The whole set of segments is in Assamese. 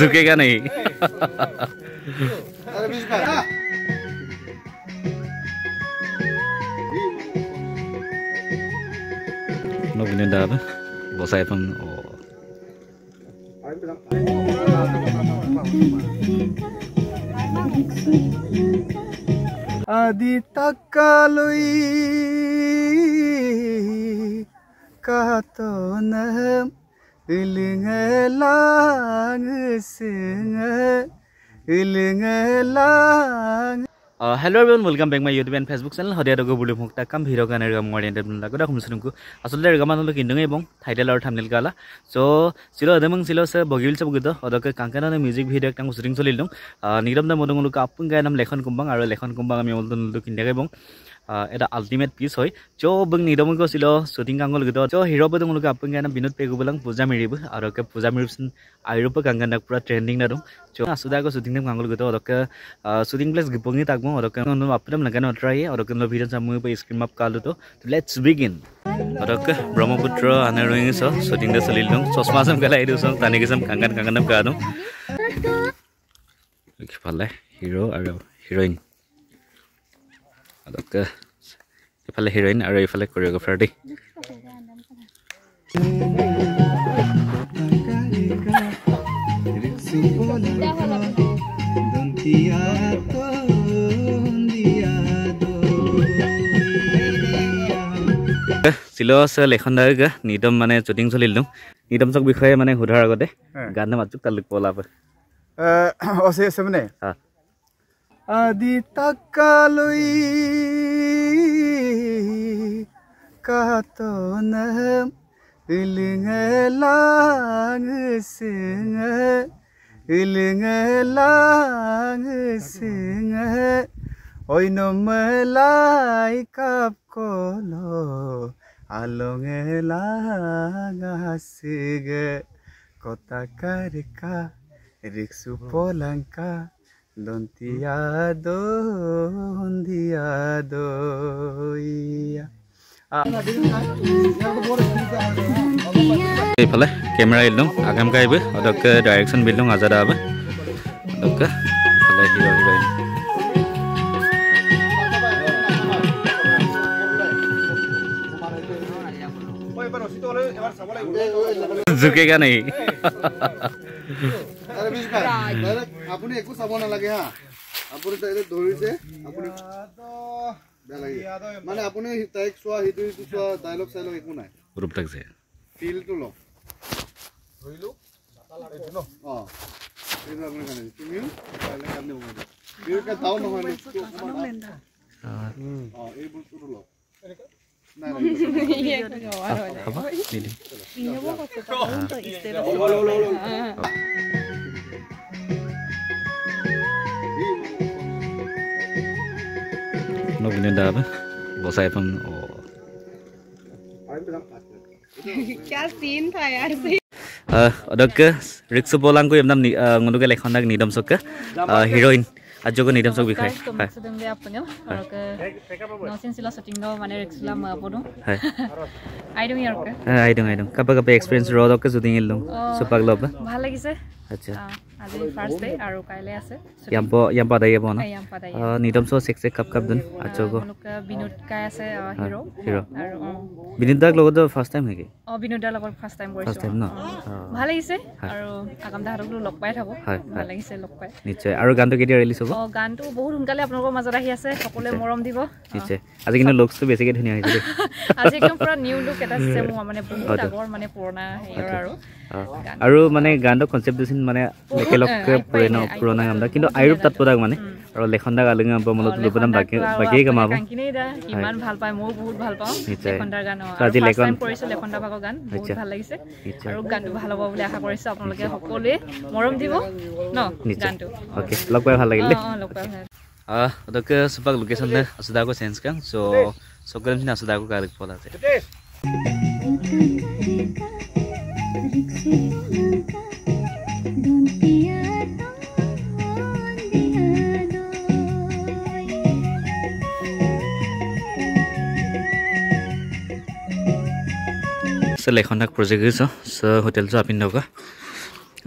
झुकेगा नहीं Novinenda apa? Bos saya pun Adi takaloi kato nam ilingelang singe ilingelang Hello everyone, welcome back my YouTube and Facebook channel. How do you go to come here again? I'm more than good. I'm Sunku. Asal dari gambar tu kindung ebong title or thumbnail kala. So silo ada meng silo se bogil se begitu. Ada ke kangen ada music video yang sering solil dong. Niram dah modong lu kapung gaya nam lekhan kumbang. Aro lekhan kumbang kami modong lu kindung ebong. Ada ultimate piece hoy. Jo beng niram ko silo shooting kangol gitu. Jo hero bedong lu kapung gaya nam binut pegu belang puja mirip. Aro ke puja mirip sen Europe kangen nak pura trending dah dong. Jo asuda ko shooting nam kangol gitu. Aro ke shooting place gipungi tak mau. Aro ke apnem lagana try aro ke video samu pe screen up kalu to. Let's begin. Aro ke Brahmaputra anaroing so shooting da solil dong. Sosma sam kala idu so tani ke sam kangen nam ka dong. Kepala hero aro heroine. Aro ke kepala heroine aro kepala choreographer di. Silo se lekhan da ga nidam mane shooting solil dong. Nidam sok bikhoye mane hudhar agote gan majuk taluk pola pa. Ose semne Adi takaloi kato nam ilingelang singe ilingelang singe oi no melai kap kolo alongelang asige kota karika riksu polangka dontiado iya Ipale camera ilung agam kai be ada ke direction bilung azada ba ada ke ipale hero heroine झुकेगा नहीं अरे बीच भाई আপুনি একো চাব নালাগে হা আপুনি তাইলে ধৰিছে আপুনি মানে আপুনি তাইক চোৱা হিটো চোৱা ডায়লগ চাইলগ একো নাই গ্ৰুপ লাগছে ফিল তো ল ধৰিলো এইটো ন এইটো আপুনি কানে তুমি তাইলে কানে হ'ব বিৰ কা দাও নহয় নে এই বস্তুটো ল নাই apa ini Novinenda apa? Bos saya pun क्या सीन था यार से ada ke Riksu Bolang ko yamnam ngono ke lekhon dag nidam sok ke heroine ajo ko nidam sok bikhai hai sedang dia apanya aro ke nosin sila shooting do mane Riksula ma bodo hai aidung yar ke aidung kapa experience ro dok ke shooting ilung supak lob ভাল লাগিছে acha আজি ফার্স্ট ডে আৰু কাইলে আছে yampa dai bo na yam padai nidam so sek kap dun ajo ko লোক বিনোদ কাই আছে হিরো আৰু Binod dag logot first time hege Binod দাৰ লগত ফাৰ্স্ট টাইম কৰিছো first time no ভাল লাগিছে আৰু আগাম দাহৰক লগ পাই থাকো ভাল লাগিছে লগ পাই নিশ্চয় আৰু গানটো কেতিয়া ৰিলিজ হ'ব গানটো বহুত সোনকালে আপোনালোকৰ মাজত আহি আছে সকলোৱে মৰম দিব নিশ্চয় আজি কিন্তু লুকসটো বেছিকে ধুনিয়া হৈছে আজি একদম পুৰা নিউ লুক এটা আছে মোৰ মানে বহুত আগৰ মানে পুৰণা হেয়াৰ আৰু মানে গানটো কনসেপ্ট দিছিল মানে একেলগকে পুৰণা গানটা কিন্তু আইৰুপ তাত পদাক মানে আৰু লেখনদা গালঙা মনত লুপনাম বাকি কামাব কাঙ্কিনেদা ইমান ভাল পায় মই বহুত ভাল পাওঁ লেখনদাৰ গান আজি লেখন কৰিছো লেখনদা ভাগৰ গান বহুত ভাল লাগিছে আৰু গানটো ভাল হ'ব বুলি আশা কৰিছো আপোনালোকে সকলোৱে মৰম দিব ন গানটো ওকে লগ পাই ভাল লাগিল লগ পাই ভাল ಅದಕ್ಕೆ ಸ್ವಲ್ಪ ಲೊಕೇಶನ್ ಅಸದಾಗೋ ಸೆನ್ಸ್ ಕಂ ಸೊ ಸೊಗರಂ ಸಿನ ಅಸದಾಗೋ ಕಾಲಕ್ಕೆ ಪೋಲಾತೆ se lekhon tak project iso so hotel so apin doka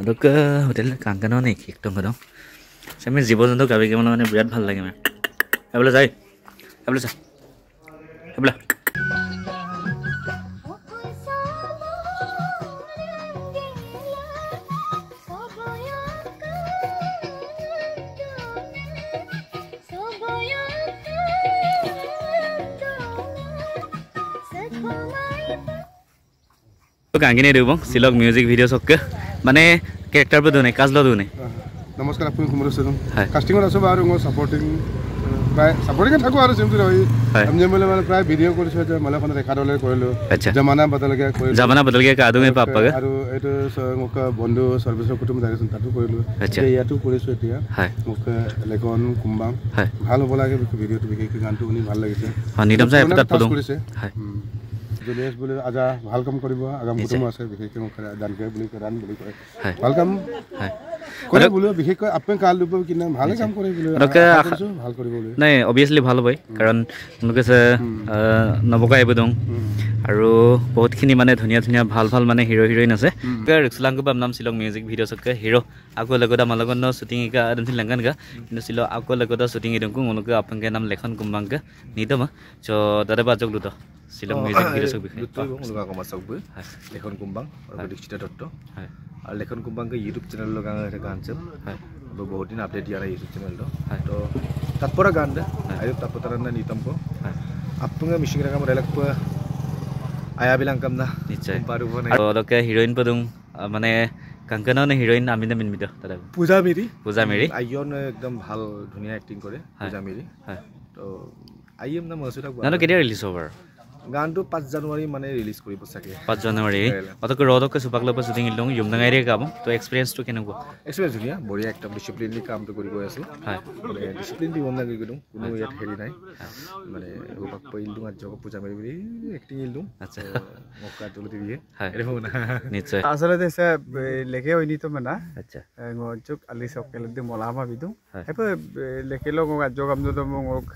adok hotel kankana ne ki ekdom gadam same jibojanto gabi ke mane birat bhal lage me ebla jai ebla sa ebla গাঙ্গিনে দেব সিলক মিউজিক ভিডিও সক্কে মানে ক্যারেক্টার বদু নাই কাজল দু নাই নমস্কাৰ আপুনি কুমাৰ সজন কাস্টিংত আছো আৰু মই সাপোৰ্টিং প্ৰায় সাপোৰ্টিং থাকো আৰু সিমটো ৰহি আমি মানে প্ৰায় ভিডিও কৰিছো যে মালখন ৰেকৰ্ড হলে কৰিলো জামানা বদলগে কৰিলো জামানা বদলগে কা দুমে পাপাগে আৰু এটো মোক বন্ধু সৰ্বস্ব কুটুম জাগেছন তাতো কৰিলো ইয়াতো কৰিছো এতিয়া মোক লেখন কুম্বাং ভাল হ'ব লাগে ভিডিওটো বিশেষ গানটো শুনি ভাল লাগিছে নিদম সাহেব তাত পদম জুলিয়াস বলে আজা ভাল কাম কৰিব আগাম কুটুম আছে বিশেষকৈ মোক দানকে বুলি ৰান বুলি কয় ভাল কাম কৰে বলে বিশেষকৈ আপনি কাল লব কিনা ভাল কাম কৰে বলে ভাল কৰিব বলে নাই অবিয়াসলি ভাল হয় কাৰণ লোকে নবকা এবদং আৰু বহুতখিনি মানে ধুনিয়া ধুনিয়া ভাল ভাল মানে হিৰো হিৰোইন আছে ৰিক্সলাংকো বাম নাম সিলং মিউজিক ভিডিও সকে হিৰো আকো লগদা মালগন শুটিং কা আদন লঙ্গন কা কিন্তু সিলো আকো লগদা শুটিং ইদংকু মনকে আপনকে নাম লেখন কুম্বাংকে নিদম সো দাদা বাজক লুতো সিলং মিউজিক ভিডিও সক বিখে তো লগা কমা সকবে লেখন কুম্বাং আৰু দীক্ষিতা দত্ত আর লেখন কুম্বাংকে ইউটিউব চ্যানেল লগা এটা গান আছে বহুত দিন আপডেট দিয়া ইউটিউব চ্যানেল তো তারপর গান দে আয়ু তারপর না নিতমকো আপনকে মিশিং রাখা মডেলক আয়া bilang kam na নিশ্চয় পারবো না ওদকে হিরোইন পদুং মানে কাঙ্কনা নে হিরোইন আমি না মিনমিত তারা পূজা মেরি আইয়ন একদম ভাল ধুনিয়া অ্যাক্টিং করে পূজা মেরি তো আইএম না মসুরা না কেতিয়া রিলিজ হবে গানটো 5 জানুৱাৰী মানে ৰিলিজ কৰিব চাগে 5 জানুৱাৰী অতকে ৰদকে সুপাকলপ শুটিং ইলং যুমনাঙাইৰে কাম তো এক্সপেৰিয়েন্স তো কেনেকুৱা এক্সপেৰিয়েন্স ধুনিয়া বঢ়িয়া একদম ডিসিপ্লিনলি কামটো কৰি গৈ আছো মানে ডিসিপ্লিন দি বন্ধ কৰি গদুম কোনো ইয়াত হেৰি নাই মানে সুপাক পইলদু আজক পূজা মেৰি বুলি এক্টিং ইলদু আচ্ছা মক্কা তুলতি দিয়ে এৰে হোনা নিশ্চয় আসলে সে লেকে হইনি তো মনা আচ্ছা গজক আলি সকেল দি মলামা বিদু এপে লেকেলো গজক আমদো মক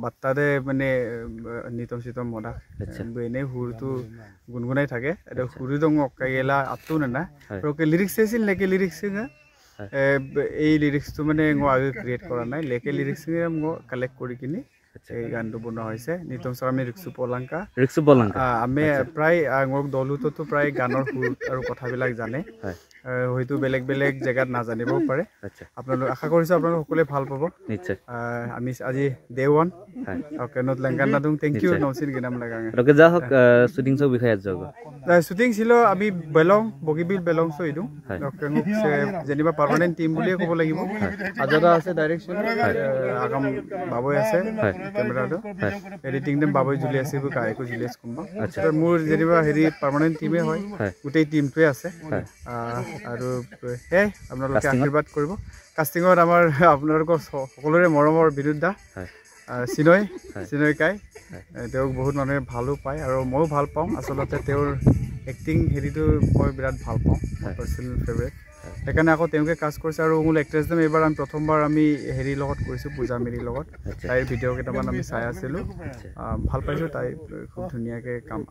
বাত্তাদে মানে নিতম সিতম মডা বেনে হুরতু গুনগুনাই থাকে এটা হুরি দং অকাইলা আতু না রকে লিরিক্স এসিল লেকে লিরিক্স না এই লিরিক্স তো মানে গো আগে ক্রিয়েট করা নাই লেকে লিরিক্স গো কালেক্ট করি কিনি এই গানটো বনোৱা হৈছে নিতম স্যাৰ আমি ৰিক্সু পলাংকা আমি প্ৰায় গক দলুতো তো প্ৰায় গানৰ সুৰ আৰু কথাবিলাক জানে হয়তো বেলেগ বেলেগ জায়গাত না জানিবও পাৰে আপোনালোক আশা কৰিছো আপোনালোক সকলে ভাল পাব নিশ্চয় আমি আজি ডে 1 ওকে নট লঙ্কানা দুং থ্যাংক ইউ নসিন গনাম লাগাঙে রকে যা হক শুটিং সব বিষয় আজ জগ শুটিং ছিল আমি বেলং বগিবিল বেলং সইদু ওকে জেনিবা পার্মানেন্ট টিম বুলিয়ে কব লাগিব আজাদা আছে ডাইরেকশন আগাম বাবই আছে ক্যামেরাটো এডিটিং দেম বাবই জুলিয়াস সিবু কাইকো জুলিয়াস কুম্বা আচ্ছা মোৰ জেনিবা হেৰি পাৰ্মানেন্ট টিমে হয় গোটেই টিমটোৱে আছে আৰু হে আপোনালোকে আশীৰ্বাদ কৰিব কাস্টিংত আমাৰ আপোনালোকৰ সকলোৰে মৰমৰ বিৰুদ্ধা চিনয় কাই তেওঁক বহুত মানুহে ভালো পায় আৰু ময়ো ভাল পাওঁ আচলতে তেওঁৰ এক্টিং হেৰিটো মই বিৰাট ভাল পাওঁ পাৰ্চনেল ফেভাৰিট সেইকাৰণে আকৌ তেওঁকে কাজ কৰিছে আৰু মোৰ এক্ট্ৰেছ দেম এইবাৰ আমি প্ৰথমবাৰ আমি হেৰি লগত কৰিছোঁ পূজা মেৰিৰ লগত তাইৰ ভিডিঅ' কেইটামান আমি চাই আছিলোঁ ভাল পাইছোঁ তাই খুব ধুনীয়াকৈ কাম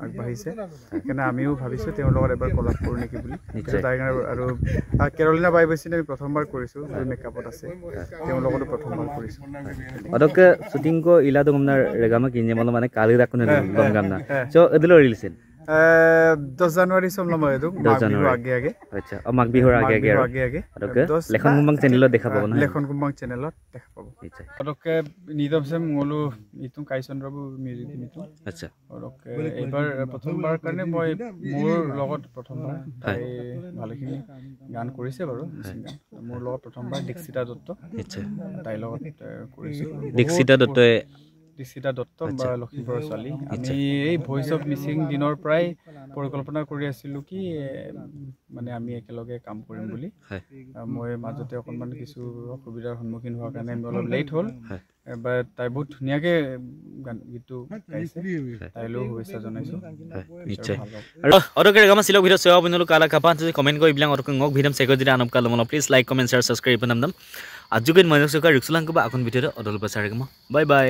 আগবাঢ়িছে সেইকাৰণে আমিও ভাবিছোঁ তেওঁৰ লগত এবাৰ কলাপ কৰোঁ নেকি বুলি তাই আৰু কেৰলিনা বাই বেছি আমি প্ৰথমবাৰ কৰিছোঁ যি মেকআপত আছে তেওঁৰ লগতো প্ৰথমবাৰ কৰিছোঁ অদকে শুটিং কো ইলা দমনা ৰেগামা কিনে মল মানে কালি ৰাখুনে দমগামনা সো এদিলো ৰিলিজেন 10 জানুৱাৰী সমলা ময়দু মাঘবিহু আগে আচ্ছা মাঘ বিহুৰ আগে অদকে লেখন কুম্বাং চেনেলত দেখা পাব না লেখন কুম্বাং চেনেলত দেখা পাব নিশ্চয় অদকে নিদম সে মলু ইতুম কাইচন্দ্ৰবু মিউজিক মিতু আচ্ছা অদকে এবাৰ প্ৰথমবাৰ কাৰণে মই মোৰ লগত প্ৰথমবাৰ তাই ভালেখিনি গান কৰিছে বাৰু মোৰ লগত প্ৰথমবাৰ দীক্ষিতা দত্ত নিশ্চয় তাই লগত কৰিছো দীক্ষিতা দত্ত বা লখিমপুৰৰ ছোৱালী আমি এই ভয়েস অফ মিসিং দিনৰ প্ৰায় পৰিকল্পনা কৰি আছিলোঁ কি মানে আমি একেলগে কাম কৰিম বুলি মই মাজতে অকণমান কিছু অসুবিধাৰ সন্মুখীন হোৱাৰ কাৰণে আমি অলপ লেট হ'ল বাট তাই বহুত ধুনীয়াকৈ গীতটো গাইছে তাইলৈও শুভেচ্ছা জনাইছোঁ নিশ্চয় আৰু অদকে গামা সিলক ভিডিও সেৱা আপোনালোক কালা কাপা কমেন্ট কৰি বিlang অদকে ngok ভিডিও চেক যদি আনম কালম please like comment share subscribe নাম আজুকে মনক সকা ৰিক্সলাংক বা এখন ভিডিও অদল পাছাৰে গম বাই বাই